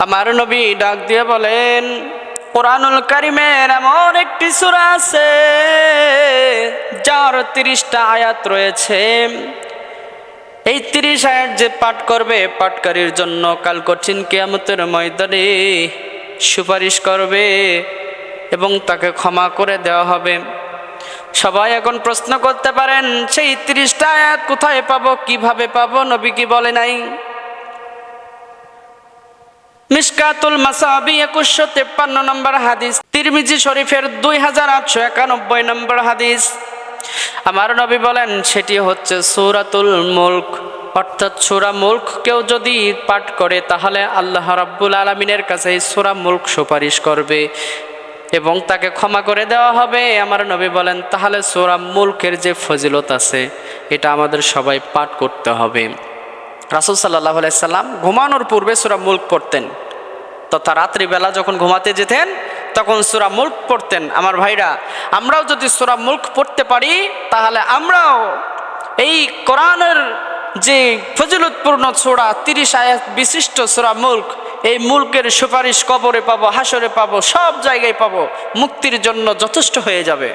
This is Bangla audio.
আমার নবী ডাক দিয়ে বলেন, কোরআনুল কারীমের এমন একটি সূরা আছে যার 30টা আয়াত রয়েছে। এই 30 আয়াত যে পাঠ করবে, পাঠকারীর জন্য কাল কঠিন কিয়ামতের ময়দানে সুপারিশ করবে এবং তাকে ক্ষমা করে দেওয়া হবে। সবাই এখন প্রশ্ন করতে পারেন, সেই 30টা আয়াত কোথায় পাবো, কিভাবে পাবো? নবী কি বলে নাই? মিশকাতুল মাসাবি 2153 নম্বর হাদিস, তিরমিজি শরীফের 2891 নম্বর হাদিস। আমার নবী বলেন সেটি হচ্ছে সূরাতুল মুলক, অর্থাৎ সূরা মুলক কেউ যদি পাঠ করে তাহলে আল্লাহ রাব্বুল আলামিনের কাছে এই সূরা মুলক সুপারিশ করবে এবং তাকে ক্ষমা করে দেওয়া হবে। আমার নবী বলেন তাহলে সূরা মুলকের যে ফজিলত আছে এটা আমাদের সবাই পাঠ করতে হবে। রাসূল সাল্লাল্লাহু আলাইহি সাল্লাম ঘুমানোর পূর্বে সূরা মুলক পড়তেন, তথা রাত্রিবেলা যখন ঘুমাতে যেতেন তখন সূরা মুলক পড়তেন। আমার ভাইরা, আমরাও যদি সূরা মুলক পড়তে পারি তাহলে আমরাও এই কোরআনের যে ফজিলতপূর্ণ সূরা 30 আয়াত বিশিষ্ট সূরা মুলক, এই মুলকের সুপারিশ কবরে পাবো, হাসরে পাবো, সব জায়গায় পাবো, মুক্তির জন্য যথেষ্ট হয়ে যাবে।